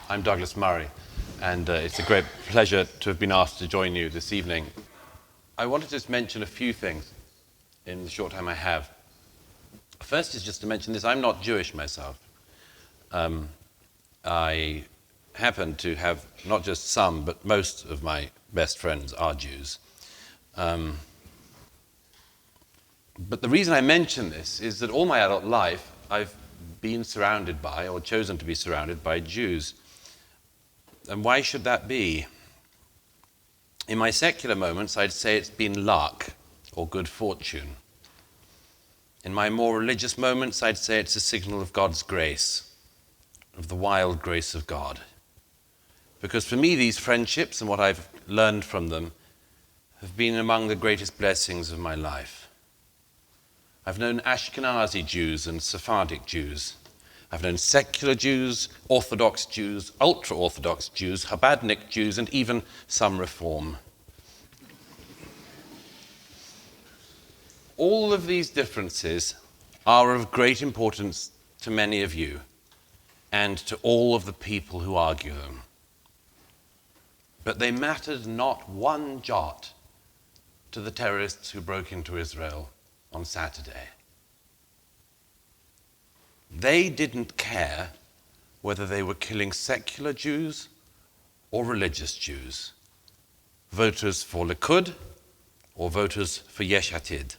I'm Douglas Murray, and it's a great pleasure to have been asked to join you this evening. I want to just mention a few things in the short time I have. First is just to mention this: I'm not Jewish myself. I happen to have not just some, but most of my best friends are Jews. But the reason I mention this is that all my adult life I've been surrounded by, or chosen to be surrounded by, Jews. And why should that be? In my secular moments, I'd say it's been luck or good fortune. In my more religious moments, I'd say it's a signal of God's grace, of the wild grace of God. Because for me, these friendships and what I've learned from them have been among the greatest blessings of my life. I've known Ashkenazi Jews and Sephardic Jews. I've known secular Jews, Orthodox Jews, ultra-Orthodox Jews, Chabadnik Jews, and even some Reform. All of these differences are of great importance to many of you and to all of the people who argue them. But they mattered not one jot to the terrorists who broke into Israel on Saturday. They didn't care whether they were killing secular Jews or religious Jews, voters for Likud or voters for Yesh Atid.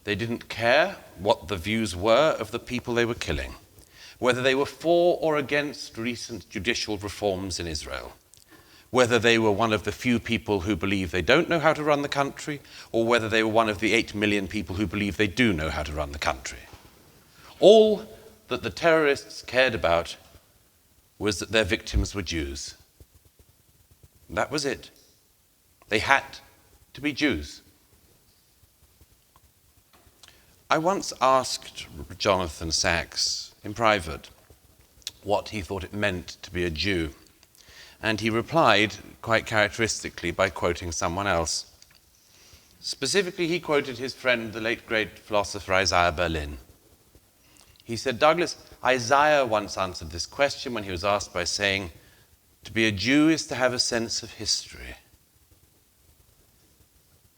They didn't care what the views were of the people they were killing, whether they were for or against recent judicial reforms in Israel, whether they were one of the few people who believe they don't know how to run the country, or whether they were one of the 8 million people who believe they do know how to run the country. All that the terrorists cared about was that their victims were Jews. That was it. They had to be Jews. I once asked Jonathan Sacks in private what he thought it meant to be a Jew, and he replied quite characteristically by quoting someone else. Specifically, he quoted his friend, the late great philosopher Isaiah Berlin. He said, Douglas, Isaiah once answered this question when he was asked by saying, to be a Jew is to have a sense of history.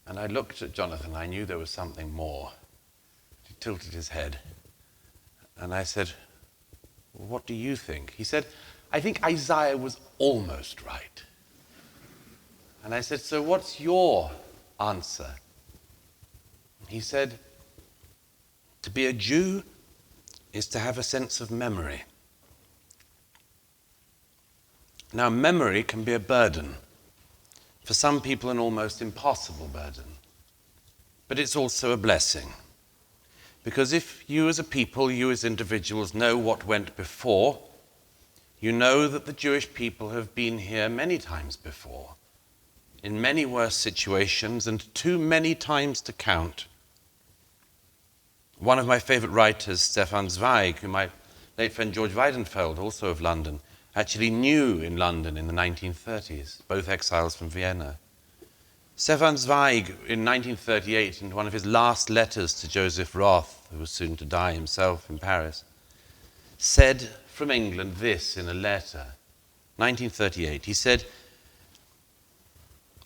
And I looked at Jonathan, and I knew there was something more. He tilted his head. And I said, well, what do you think? He said, I think Isaiah was almost right. And I said, so what's your answer? He said, to be a Jew is to have a sense of memory. Now, memory can be a burden. For some people, an almost impossible burden. But it's also a blessing. Because if you as a people, you as individuals, know what went before, you know that the Jewish people have been here many times before, in many worse situations, and too many times to count. One of my favorite writers, Stefan Zweig, who my late friend George Weidenfeld, also of London, actually knew in London in the 1930s, both exiles from Vienna. Stefan Zweig, in 1938, in one of his last letters to Joseph Roth, who was soon to die himself in Paris, said from England this in a letter, 1938. He said,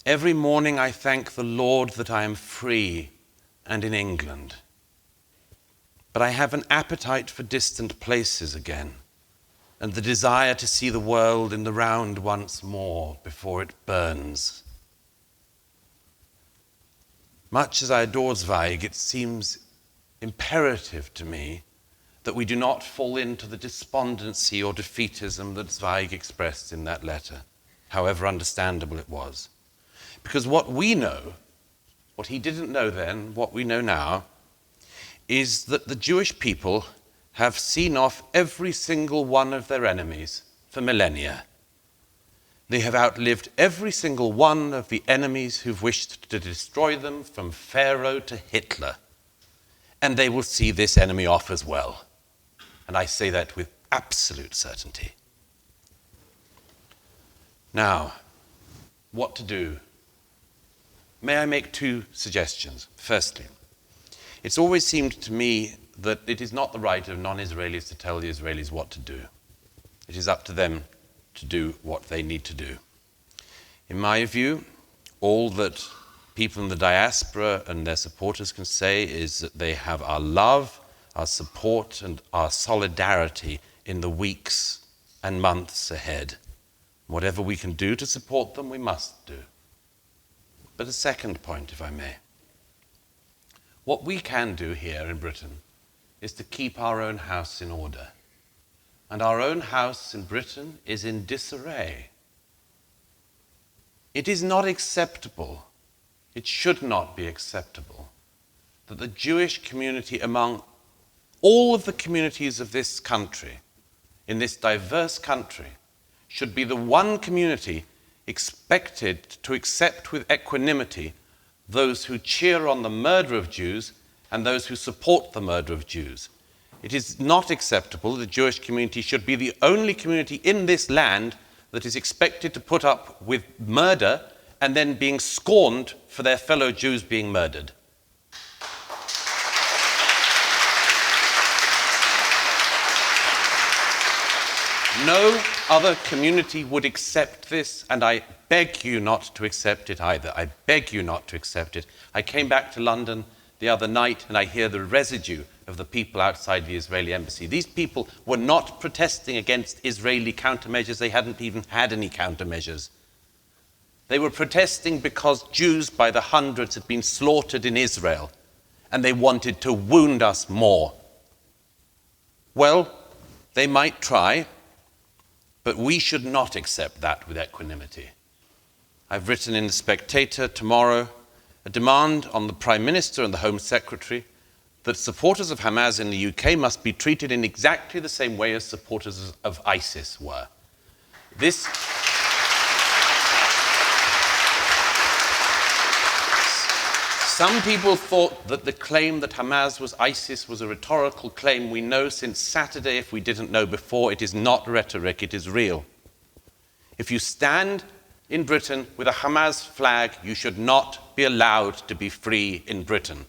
every morning I thank the Lord that I am free and in England. But I have an appetite for distant places again, and the desire to see the world in the round once more before it burns. Much as I adore Zweig, it seems imperative to me that we do not fall into the despondency or defeatism that Zweig expressed in that letter, however understandable it was. Because what we know, what he didn't know then, what we know now, is that the Jewish people have seen off every single one of their enemies for millennia. They have outlived every single one of the enemies who've wished to destroy them, from Pharaoh to Hitler. And they will see this enemy off as well. And I say that with absolute certainty. Now, what to do? May I make two suggestions? Firstly, it's always seemed to me that it is not the right of non-Israelis to tell the Israelis what to do. It is up to them to do what they need to do. In my view, all that people in the diaspora and their supporters can say is that they have our love, our support, and our solidarity in the weeks and months ahead. Whatever we can do to support them, we must do. But a second point, if I may. What we can do here in Britain is to keep our own house in order. And our own house in Britain is in disarray. It is not acceptable, it should not be acceptable, that the Jewish community among all of the communities of this country, in this diverse country, should be the one community expected to accept with equanimity those who cheer on the murder of Jews and those who support the murder of Jews. It is not acceptable that the Jewish community should be the only community in this land that is expected to put up with murder and then being scorned for their fellow Jews being murdered. No other community would accept this, and I beg you not to accept it either. I beg you not to accept it. I came back to London the other night and I hear the residue of the people outside the Israeli embassy. These people were not protesting against Israeli countermeasures. They hadn't even had any countermeasures. They were protesting because Jews by the hundreds had been slaughtered in Israel, and they wanted to wound us more. Well, they might try, but we should not accept that with equanimity. I've written in The Spectator tomorrow a demand on the Prime Minister and the Home Secretary that supporters of Hamas in the UK must be treated in exactly the same way as supporters of ISIS were. Some people thought that the claim that Hamas was ISIS was a rhetorical claim. We know since Saturday, if we didn't know before, it is not rhetoric, it is real. If you stand in Britain with a Hamas flag, you should not be allowed to be free in Britain.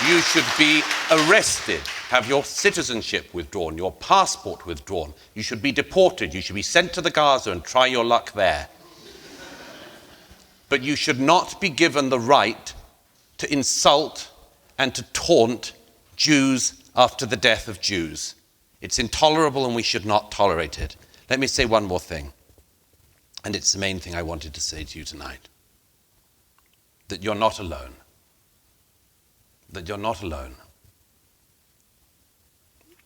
You should be arrested, have your citizenship withdrawn, your passport withdrawn. You should be deported, you should be sent to the Gaza and try your luck there. But you should not be given the right to insult and to taunt Jews after the death of Jews. It's intolerable and we should not tolerate it. Let me say one more thing, and it's the main thing I wanted to say to you tonight. That you're not alone. That you're not alone.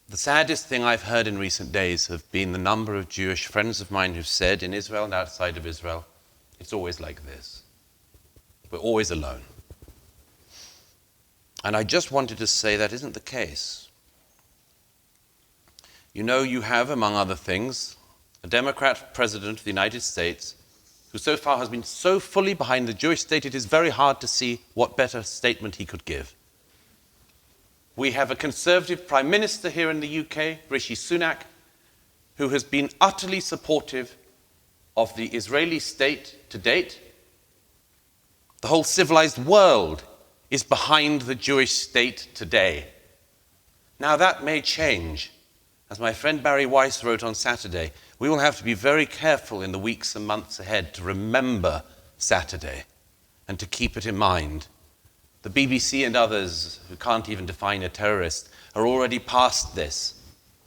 The saddest thing I've heard in recent days have been the number of Jewish friends of mine who've said, in Israel and outside of Israel, it's always like this. We're always alone. And I just wanted to say that isn't the case. You know, you have, among other things, a Democrat president of the United States who so far has been so fully behind the Jewish state, it is very hard to see what better statement he could give. We have a Conservative Prime Minister here in the UK, Rishi Sunak, who has been utterly supportive of the Israeli state to date. The whole civilized world is behind the Jewish state today. Now that may change. As my friend Barry Weiss wrote on Saturday, we will have to be very careful in the weeks and months ahead to remember Saturday and to keep it in mind. The BBC and others who can't even define a terrorist are already past this.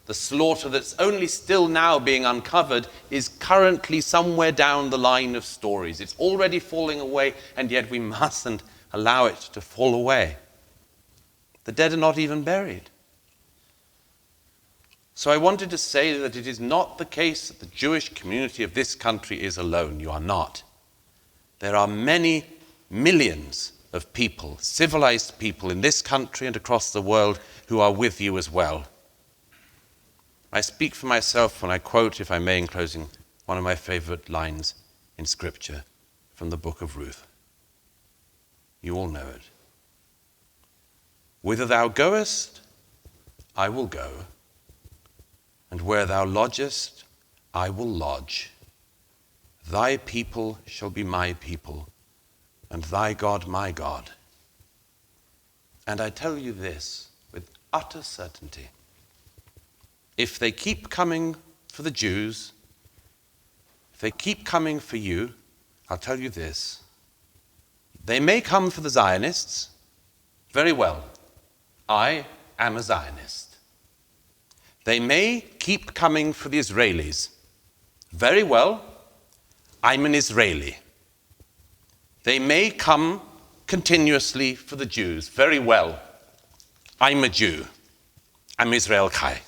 The slaughter that's only still now being uncovered is currently somewhere down the line of stories. It's already falling away, and yet we mustn't allow it to fall away. The dead are not even buried. So I wanted to say that it is not the case that the Jewish community of this country is alone. You are not. There are many millions of people, civilized people in this country and across the world who are with you as well. I speak for myself when I quote, if I may, in closing, one of my favorite lines in Scripture from the book of Ruth. You all know it. Whither thou goest, I will go, and where thou lodgest, I will lodge. Thy people shall be my people, and thy God my God. And I tell you this with utter certainty. if they keep coming for the Jews, if they keep coming for you, I'll tell you this. They may come for the Zionists. Very well. I am a Zionist. They may keep coming for the Israelis. Very well. I'm an Israeli. They may come continuously for the Jews. Very well. I'm a Jew. I'm Israel Chai.